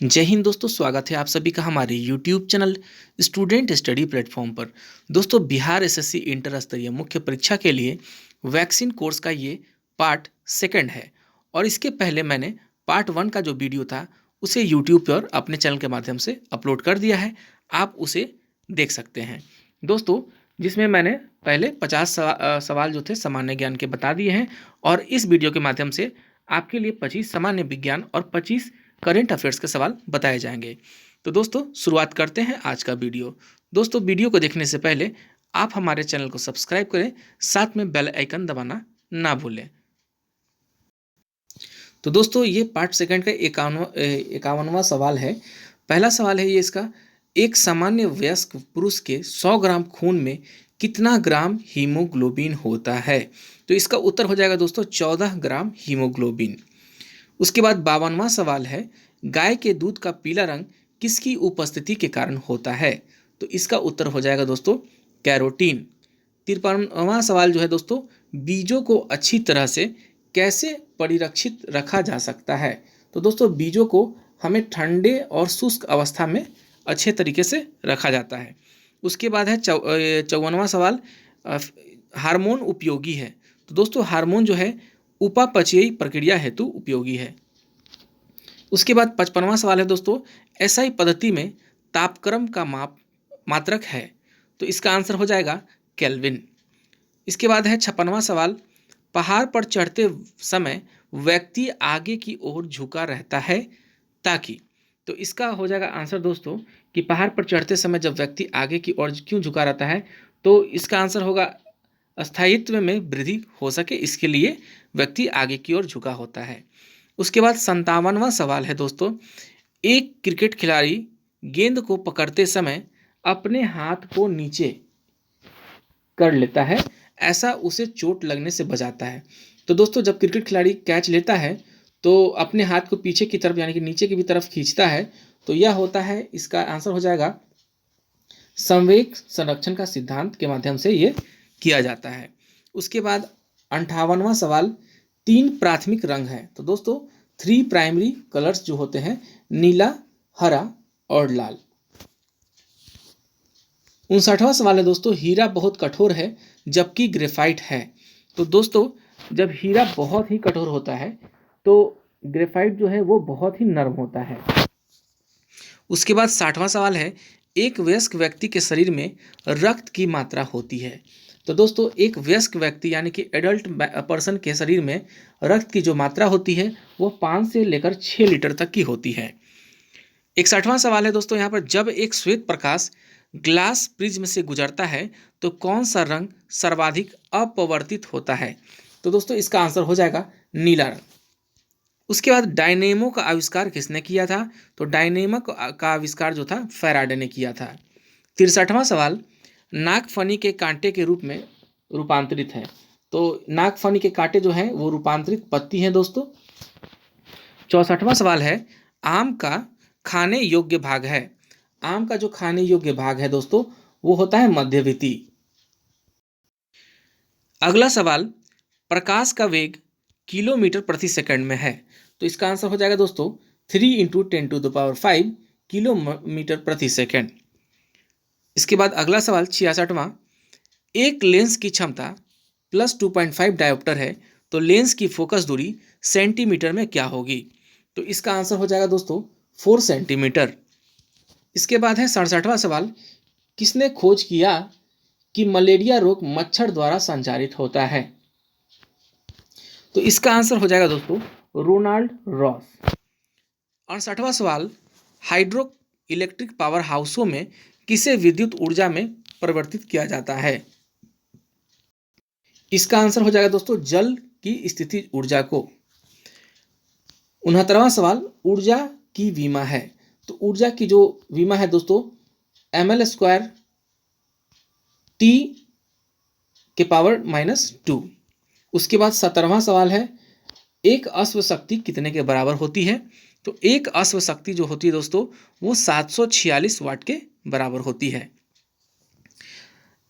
जय हिंद दोस्तों, स्वागत है आप सभी का हमारे YouTube channel student study platform पर। दोस्तों, बिहार एसएससी इंटर स्तरीय मुख्य परीक्षा के लिए वैक्सीन कोर्स का ये पार्ट सेकंड है। और इसके पहले मैंने पार्ट वन का जो वीडियो था उसे यूट्यूब पर अपने चैनल के माध्यम से अपलोड कर दिया है, आप उसे देख सकते हैं दोस्तों, जिसमें मैंने पहले 50 सवाल जो थे सामान्य ज्ञान के बता दिए हैं। और इस वीडियो के माध्यम से आपके लिए 25 सामान्य विज्ञान और 25 करेंट अफेयर्स के सवाल बताए जाएंगे। तो दोस्तों, शुरुआत करते हैं आज का वीडियो। दोस्तों, वीडियो को देखने से पहले आप हमारे चैनल को सब्सक्राइब करें, साथ में बेल आइकन दबाना ना भूलें। तो दोस्तों, ये पार्ट सेकंड का 51वां सवाल है। पहला सवाल है ये इसका, एक सामान्य वयस्क पुरुष के 100 ग्राम खून में कितना ग्राम हीमोग्लोबिन होता है? तो इसका उत्तर हो जाएगा दोस्तों 14 ग्राम हीमोग्लोबिन। उसके बाद 52वां सवाल है, गाय के दूध का पीला रंग किसकी उपस्थिति के कारण होता है? तो इसका उत्तर हो जाएगा दोस्तों कैरोटीन। 53वां सवाल जो है दोस्तों, बीजों को अच्छी तरह से कैसे परिरक्षित रखा जा सकता है? तो दोस्तों, बीजों को हमें ठंडे और शुष्क अवस्था में अच्छे तरीके से रखा जाता है। उसके बाद है 54वां सवाल, हार्मोन उपयोगी है? तो दोस्तों, हार्मोन जो है उपापचयी प्रक्रिया हेतु उपयोगी है। उसके बाद 55वां सवाल है दोस्तों, एसआई पद्धति में तापक्रम का मात्रक है? तो इसका आंसर हो जाएगा केल्विन। इसके बाद है 56वां सवाल, पहाड़ पर चढ़ते समय व्यक्ति आगे की ओर झुका रहता है ताकि? तो इसका हो जाएगा आंसर दोस्तों कि पहाड़ पर चढ़ते समय जब व्यक्ति आगे की ओर क्यों झुका रहता है, तो इसका आंसर होगा स्थायित्व में वृद्धि हो सके, इसके लिए व्यक्ति आगे की ओर झुका होता है। उसके बाद 57वां सवाल है दोस्तों, एक क्रिकेट खिलाड़ी गेंद को पकड़ते समय अपने हाथ को नीचे कर लेता है, ऐसा उसे चोट लगने से बचाता है। तो दोस्तों, जब क्रिकेट खिलाड़ी कैच लेता है तो अपने हाथ को पीछे की तरफ यानी कि नीचे की तरफ खींचता है, तो यह होता है, इसका आंसर हो जाएगा संवेग संरक्षण का सिद्धांत के माध्यम से ये किया जाता है। उसके बाद 58वां सवाल, 3 प्राथमिक रंग हैं? तो दोस्तों 3 प्राइमरी कलर्स जो होते हैं, नीला, हरा और लाल। 59वां सवाल है दोस्तों, हीरा बहुत कठोर है जबकि ग्रेफाइट है? तो दोस्तों, जब हीरा बहुत ही कठोर होता है तो ग्रेफाइट जो है वो बहुत ही नरम होता है। उसके बाद 60वां सवाल है, एक वयस्क व्यक्ति के शरीर में रक्त की मात्रा होती है? तो दोस्तों, एक वयस्क व्यक्ति यानी कि एडल्ट पर्सन के शरीर में रक्त की जो मात्रा होती है वो 5 से लेकर 6 लीटर तक की होती है। 61वां सवाल है दोस्तों यहाँ पर, जब एक श्वेत प्रकाश ग्लास प्रिज्म से गुजरता है तो कौन सा रंग सर्वाधिक अपवर्तित होता है? तो दोस्तों, इसका आंसर हो जाएगा नीला रंग। उसके बाद डायनेमो का आविष्कार किसने किया था? तो डायनेमो का आविष्कार जो था फैराडे ने किया था। 63वां सवाल, नागफनी के कांटे के रूप में रूपांतरित है? तो नागफनी के कांटे जो हैं वो रूपांतरित पत्ती हैं दोस्तों। 64वां सवाल है, आम का खाने योग्य भाग है? आम का जो खाने योग्य भाग है दोस्तों वो होता है मध्यवित्ती। अगला सवाल, प्रकाश का वेग किलोमीटर प्रति सेकंड में है? तो इसका आंसर हो जाएगा दोस्तों 3 × 10⁵ किलोमीटर प्रति सेकंड। इसके बाद अगला सवाल 66वां, एक लेंस की क्षमता +2.5 डायोप्टर है तो लेंस की फोकस दूरी सेंटीमीटर में क्या होगी? तो इसका आंसर हो जाएगा दोस्तों 4 सेंटीमीटर। इसके बाद है 67वां सवाल, किसने खोज किया कि मलेरिया रोग मच्छर द्वारा संचारित होता है? तो इसका आंसर हो जाएगा दोस्तों रोनाल्ड रॉस। 68वां सवाल, हाइड्रो इलेक्ट्रिक पावर हाउसों में किसे विद्युत ऊर्जा में परिवर्तित किया जाता है? इसका आंसर हो जाएगा दोस्तों जल की स्थिति ऊर्जा को। 69वां सवाल, ऊर्जा की विमा है? तो ऊर्जा की जो विमा है दोस्तों ml² T के पावर -2। उसके बाद 17वां सवाल है, एक अश्व शक्ति कितने के बराबर होती है? तो एक अश्व शक्ति जो होती है दोस्तों वो 746 वाट के बराबर होती है।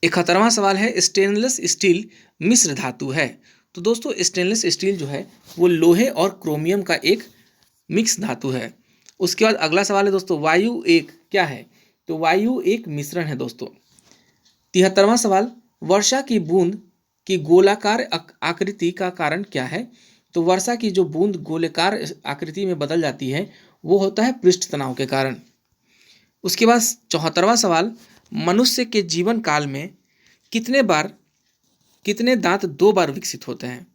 71वां सवाल है, स्टेनलेस स्टील मिश्र धातु है? तो दोस्तों, स्टेनलेस स्टील जो है वो लोहे और क्रोमियम का एक मिक्स धातु है। उसके बाद अगला सवाल है दोस्तों, वायु एक क्या है? तो वायु एक मिश्रण है दोस्तों। 73वां सवाल, वर्षा की बूंद की गोलाकार आकृति का कारण क्या है? तो वर्षा की जो बूंद गोलाकार आकृति में बदल जाती है वो होता है पृष्ठ तनाव के कारण। उसके बाद 74वां सवाल, मनुष्य के जीवन काल में कितने दांत 2 बार विकसित होते हैं?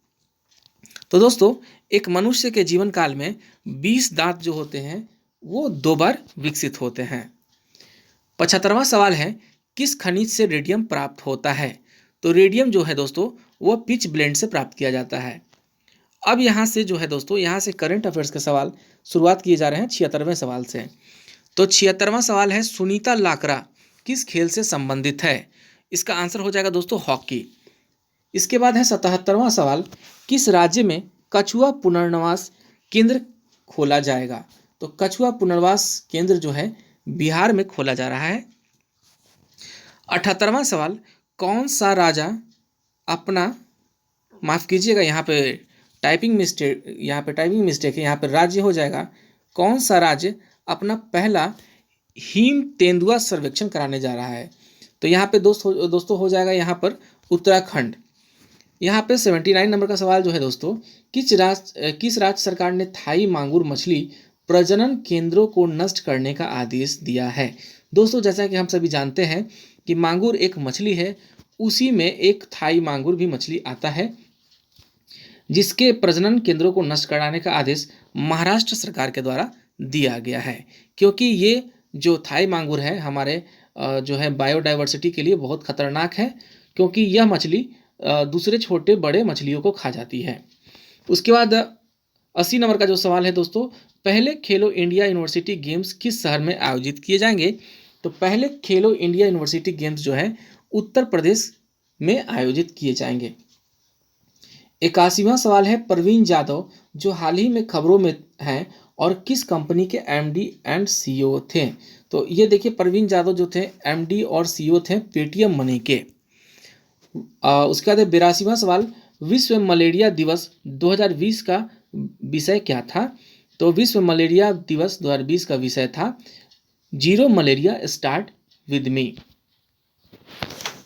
तो दोस्तों एक मनुष्य के जीवन काल में 20 दांत जो होते हैं वो 2 बार विकसित होते हैं। 75वां सवाल है, किस खनिज से रेडियम प्राप्त होता है? तो रेडियम जो है दोस्तों वो पिच ब्लेंड से प्राप्त किया जाता है। अब यहाँ से जो है दोस्तों, यहाँ से करंट अफेयर्स के सवाल शुरुआत किए जा रहे हैं 76वें सवाल से। तो 76वां सवाल है, सुनीता लाकरा किस खेल से संबंधित है? इसका आंसर हो जाएगा दोस्तों हॉकी। इसके बाद है 77वां सवाल, किस राज्य में कछुआ पुनर्वास केंद्र खोला जाएगा? तो कछुआ पुनर्वास केंद्र जो है बिहार में खोला जा रहा है। 78वां सवाल, कौन सा राजा अपना, माफ़ कीजिएगा यहाँ पे टाइपिंग मिस्टेक है, यहाँ पे राज्य हो जाएगा, कौन सा राज्य अपना पहला हिम तेंदुआ सर्वेक्षण कराने जा रहा है? तो यहाँ पे दोस्तों हो जाएगा यहाँ पर उत्तराखंड। यहाँ पे 79 नंबर का सवाल जो है दोस्तों, किस राज्य सरकार ने थाई मांगुर मछली प्रजनन केंद्रों को नष्ट करने का आदेश दिया है? दोस्तों जैसा कि हम सभी जानते हैं कि मांगुर एक मछली है, उसी में एक थाई मांगुर भी मछली आता है जिसके प्रजनन केंद्रों को नष्ट कराने का आदेश महाराष्ट्र सरकार के द्वारा दिया गया है, क्योंकि ये जो थाई मांगुर है हमारे जो है बायोडाइवर्सिटी के लिए बहुत खतरनाक है, क्योंकि यह मछली दूसरे छोटे बड़े मछलियों को खा जाती है। उसके बाद 80 नंबर का जो सवाल है दोस्तों, पहले खेलो इंडिया यूनिवर्सिटी गेम्स किस शहर में आयोजित किए जाएंगे? तो पहले खेलो इंडिया यूनिवर्सिटी गेम्स जो है उत्तर प्रदेश में आयोजित किए जाएंगे। 81वां सवाल है, प्रवीण जाधव जो हाल ही में खबरों में हैं और किस कंपनी के एमडी एंड सीईओ थे? तो ये देखिए, प्रवीण जाधव जो थे एमडी और सीईओ थे पेटीएम मनी के। उसके बाद 82वां सवाल, विश्व मलेरिया दिवस 2020 का विषय क्या था? तो विश्व मलेरिया दिवस 2020 का विषय था zero malaria start with me.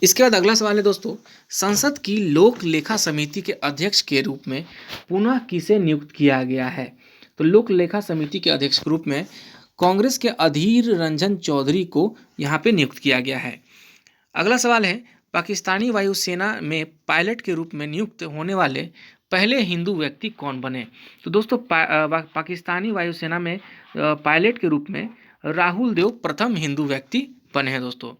इसके बाद अगला सवाल है दोस्तों, संसद की लोक लेखा समिति के अध्यक्ष के रूप में पुनः किसे नियुक्त किया गया है? तो लोक लेखा समिति के अध्यक्ष के रूप में कांग्रेस के अधीर रंजन चौधरी को यहाँ पे नियुक्त किया गया है। अगला सवाल है, पाकिस्तानी वायुसेना में पायलट के रूप में नियुक्त होने वाले पहले हिंदू व्यक्ति कौन बने? तो दोस्तों पाकिस्तानी वायुसेना में पायलट के रूप में राहुल देव प्रथम हिंदू व्यक्ति बने हैं दोस्तों।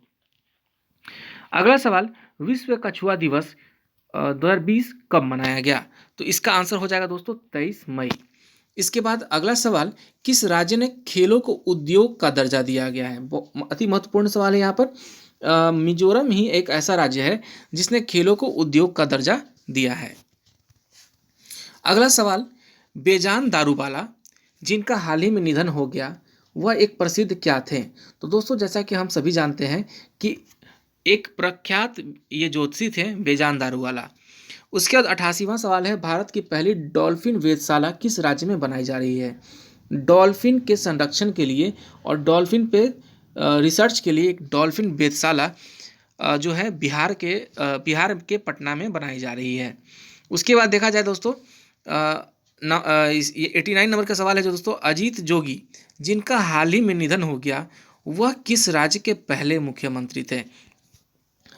अगला सवाल, विश्व कछुआ दिवस 2020 कब मनाया गया? तो इसका आंसर हो जाएगा दोस्तों 23 मई। इसके बाद अगला सवाल, किस राज्य ने खेलों को उद्योग का दर्जा दिया गया है? अति महत्वपूर्ण सवाल है यहाँ पर। मिजोरम ही एक ऐसा राज्य है जिसने खेलों को उद्योग का दर्जा दिया है। अगला सवाल, बेजान दारूवाला जिनका हाल ही में निधन हो गया वह एक प्रसिद्ध क्या थे? तो दोस्तों जैसा कि हम सभी जानते हैं कि एक प्रख्यात ये ज्योतिषी थे बेजान दारूवाला। उसके बाद 88वां सवाल है, भारत की पहली डॉल्फिन वेधशाला किस राज्य में बनाई जा रही है? डॉल्फिन के संरक्षण के लिए और डॉल्फिन पे रिसर्च के लिए एक डॉल्फिन वेधशाला जो है बिहार के पटना में बनाई जा रही है। उसके बाद देखा जाए दोस्तों, 89 नंबर का सवाल है जो दोस्तों, अजीत जोगी जिनका हाल ही में निधन हो गया वह किस राज्य के पहले मुख्यमंत्री थे?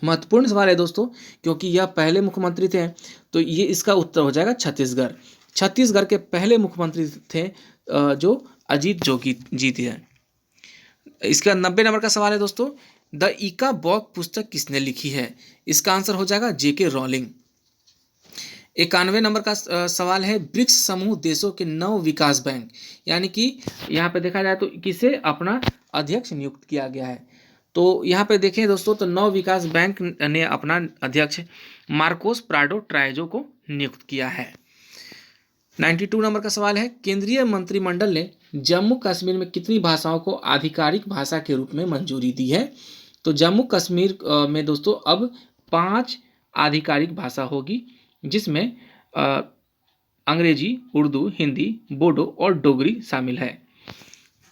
महत्वपूर्ण सवाल है दोस्तों, क्योंकि यह पहले मुख्यमंत्री थे, तो ये इसका उत्तर हो जाएगा छत्तीसगढ़। छत्तीसगढ़ के पहले मुख्यमंत्री थे जो अजीत जोगी जी थे। इसका 90 नंबर का सवाल है दोस्तों, द इका बॉक पुस्तक किसने लिखी है? इसका आंसर हो जाएगा जेके रॉलिंग। 91 नंबर का सवाल है, ब्रिक्स समूह देशों के नव विकास बैंक, यानी कि यहाँ पे देखा जाए तो किसे अपना अध्यक्ष नियुक्त किया गया है? तो यहाँ पे देखें दोस्तों, तो नव विकास बैंक ने अपना अध्यक्ष मार्कोस प्राडो ट्राइजो को नियुक्त किया है। 92 नंबर का सवाल है, केंद्रीय मंत्रिमंडल ने जम्मू कश्मीर में कितनी भाषाओं को आधिकारिक भाषा के रूप में मंजूरी दी है? तो जम्मू कश्मीर में दोस्तों अब 5 आधिकारिक भाषा होगी, जिसमें अंग्रेजी, उर्दू, हिंदी, बोडो और डोगरी शामिल है।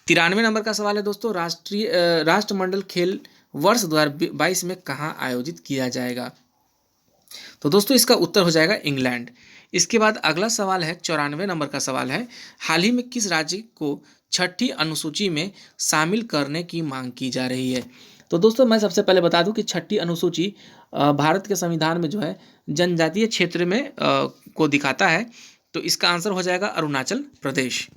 93 नंबर का सवाल है दोस्तों, राष्ट्रमंडल खेल वर्ष 2022 में कहाँ आयोजित किया जाएगा? तो दोस्तों इसका उत्तर हो जाएगा इंग्लैंड। इसके बाद अगला सवाल है 94 नंबर का सवाल है, हाल ही में किस राज्य को छठी अनुसूची में शामिल करने की मांग की जा रही है? तो दोस्तों मैं सबसे पहले बता दूं कि छठी अनुसूची भारत के संविधान में जो है जनजातीय क्षेत्र में को दिखाता है। तो इसका आंसर हो जाएगा अरुणाचल प्रदेश।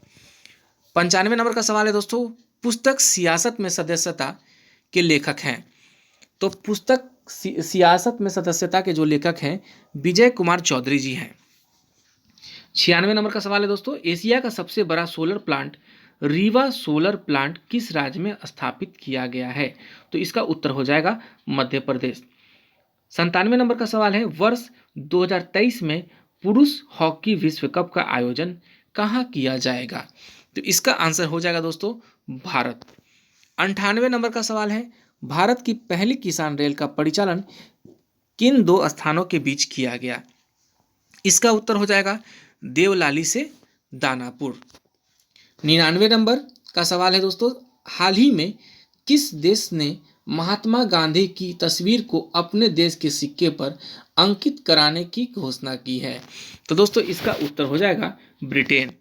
95 नंबर का सवाल है दोस्तों, पुस्तक सियासत में सदस्यता के लेखक हैं? तो पुस्तक सियासत में सदस्यता के जो लेखक हैं विजय कुमार चौधरी जी हैं। 96 नंबर का सवाल है दोस्तों, एशिया का सबसे बड़ा solar plant Rewa solar plant किस राज्य में स्थापित किया गया है? तो इसका उत्तर हो जाएगा मध्य प्रदेश। 97 नंबर का सवाल है, वर्ष 2023 में पुरुष हॉकी विश्व कप का आयोजन कहाँ किया जाएगा? तो इसका आंसर हो जाएगा दोस्तों भारत। 98 नंबर का सवाल है, भारत की पहली किसान रेल का परिचालन किन दो स्थानों के बीच किया गया? इसका उत्तर हो जाएगा देवलाली से दानापुर। 99 नंबर का सवाल है दोस्तों, हाल ही में किस देश ने महात्मा गांधी की तस्वीर को अपने देश के सिक्के पर अंकित कराने की घोषणा की है? तो दोस्तों इसका उत्तर हो जाएगा ब्रिटेन।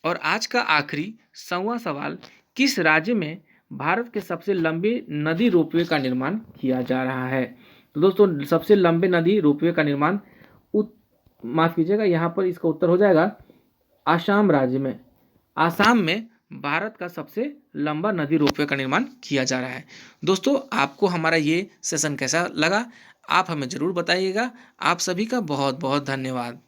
और आज का आखिरी 100वां सवाल, किस राज्य में भारत के सबसे लंबे नदी रोपवे का निर्माण किया जा रहा है? तो दोस्तों सबसे लंबे नदी रोपवे का निर्माण माफ कीजिएगा, यहाँ पर इसका उत्तर हो जाएगा आसाम राज्य में। आसाम में भारत का सबसे लंबा नदी रोपवे का निर्माण किया जा रहा है। दोस्तों आपको हमारा ये सेशन कैसा लगा आप हमें ज़रूर बताइएगा। आप सभी का बहुत बहुत धन्यवाद।